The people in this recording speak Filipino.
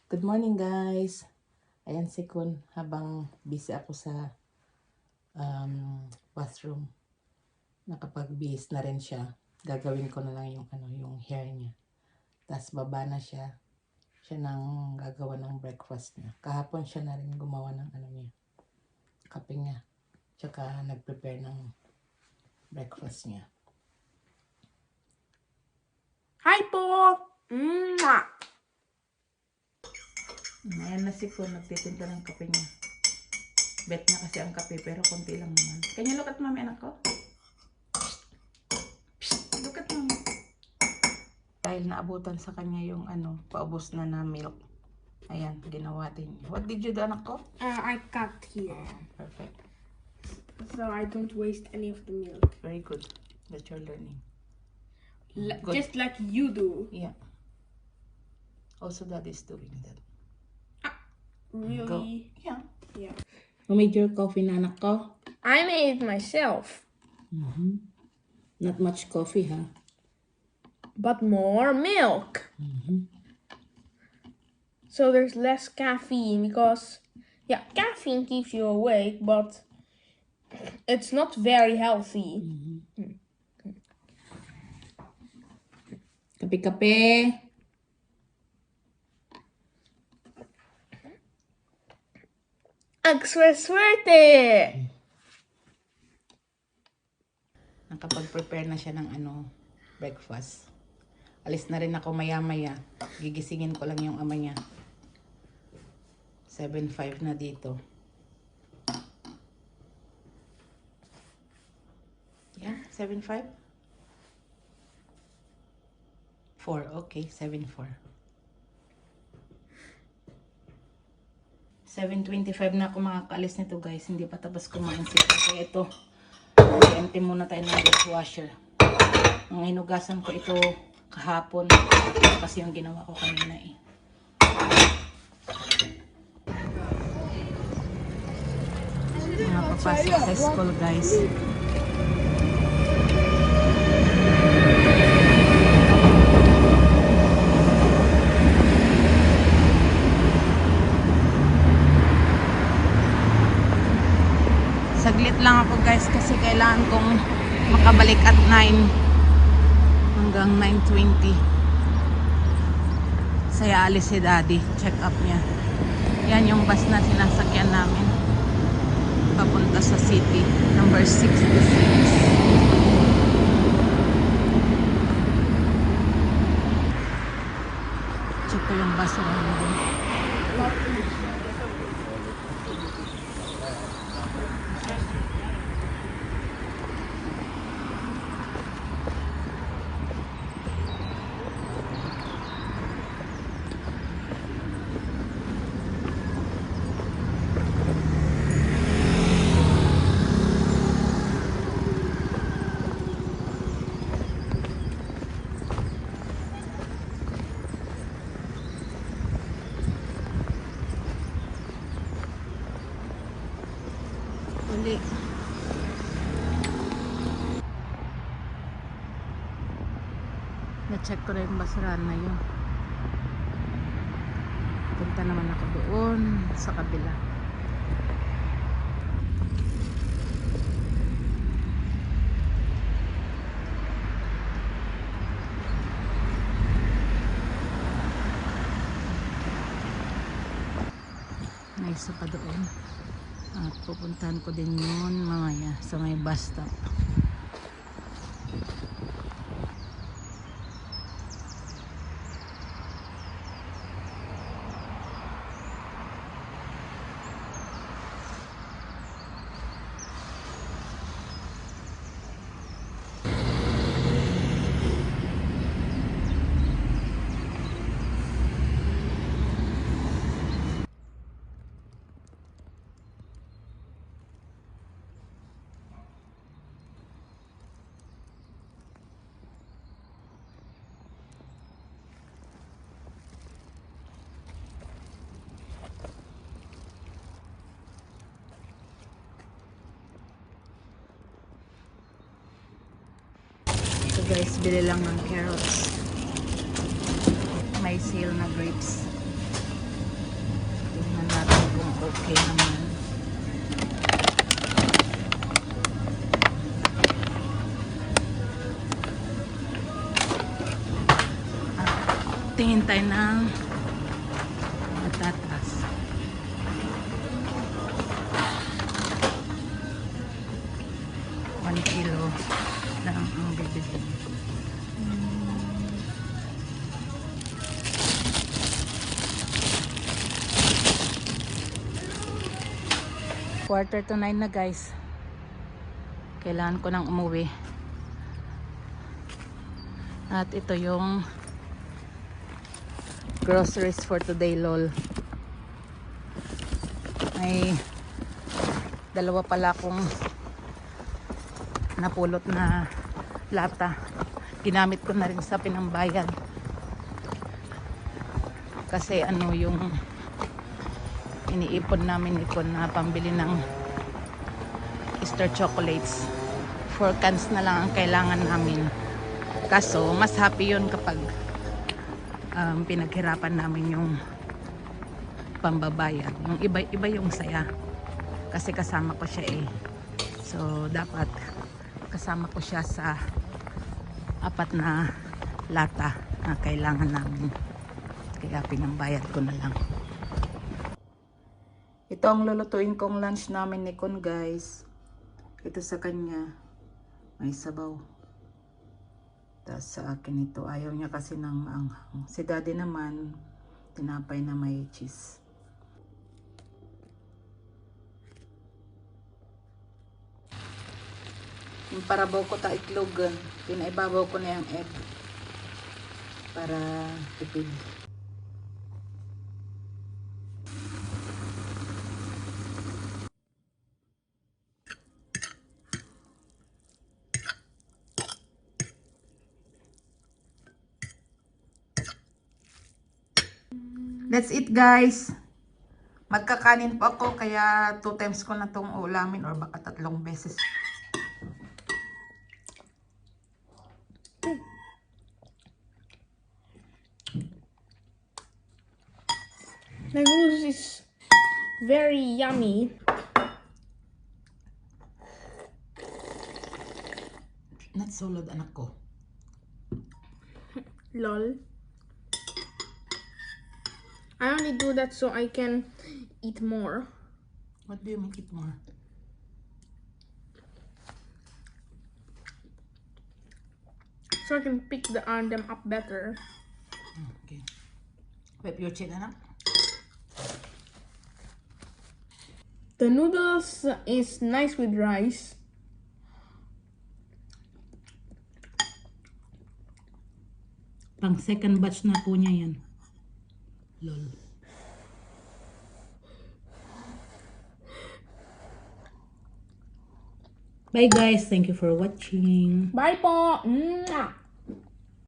Good morning guys! Ayan si Kun habang busy ako sa bathroom. Nakapag-bihis na rin siya. Gagawin ko na lang yung hair niya. Tapos baba na siya. Siya nang gagawa ng breakfast niya. Kahapon siya na rin gumawa ng niya. Kape niya. Tsaka nag-prepare ng breakfast niya. Hi po! Mwah! Ayan na si Kun, nagtitinda ng kape niya. Bet niya kasi ang kape pero konti lang naman. Can you look at mommy, anak ko? Psst, look at mommy. Dahil naabutan sa kanya yung paubos na milk. Ayan, ginawa din. What did you do, anak ko? I cut here. Perfect. So I don't waste any of the milk. Very good that you're learning. Good. Just like you do. Yeah. Also, Dad is doing that. Really? Go. Yeah. Yeah. Who made your coffee, na anak ko? I made it myself. Not much coffee, huh? But more milk. So there's less caffeine because, yeah, caffeine keeps you awake, but it's not very healthy. Kape-kape. Ang swerte! Nakapag-prepare na siya ng breakfast. Alis na rin ako maya-maya. Gigisingin ko lang yung ama niya. 7:05 na dito. Yeah, 7:05? 4, okay, 7:04. 7:25 na ako makakaalis nito guys. Hindi pa tapos kumain si Kaya ito, empty muna tayo ng dishwasher. Ang hinugasan ko ito kahapon. Kasi yung ginawa ko kanina eh. Mga papasok sa school guys. Saglit lang ako guys kasi kailangan kong makabalik at 9 hanggang 9:20. Saya alis si Daddy, check up niya. Yan yung bus na sinasakyan namin papunta sa city, number 66. Check ko yung bus namin. Uli. Na-check ko na yung basurahan na yun. Punta naman ako doon sa kabila. May isa pa doon. At pupuntahan ko din yun mamaya sa may bus stop. Guys, bili lang ng carrots. May sale na grapes. okay naman. Tingin tayo ng patatas. One kilo lang ang bibili. Quarter to 9 na guys. Kailangan ko nang umuwi. At ito yung groceries for today, lol. May dalawa pala akong napulot na lata. Ginamit ko na rin sa pinambayad. Kasi ano yung iniipon namin ito na pambili ng Easter chocolates. 4 cans na lang ang kailangan namin. Kaso mas happy yun kapag pinaghirapan namin yung pambabayad. Yung iba yung saya. Kasi kasama ko siya eh. So dapat kasama ko siya sa 4 na lata na kailangan namin. Kaya pinambayad ko na lang. Ito ang lulutuin kong lunch namin ni Kun, guys. Ito sa kanya. May sabaw. Tapos sa akin ito. Ayaw niya kasi ng anghang. Si daddy naman, tinapay na may cheese. Yung parabaw ko ta itlog. Pinaibabaw ko na yung egg. Para tipid. That's it, guys. Magkakanin po ako kaya 2 times ko na itong ulamin or baka 3 beses. The noodles is very yummy. Not solid, anak ko. Lol. I only do that so I can eat more. What do you make it more? So I can pick them up better. Okay. Pep your chin, anak. The noodles is nice with rice. Pang second batch na po niya yan. Lol. Bye guys. Thank you for watching. Bye po! Mwah!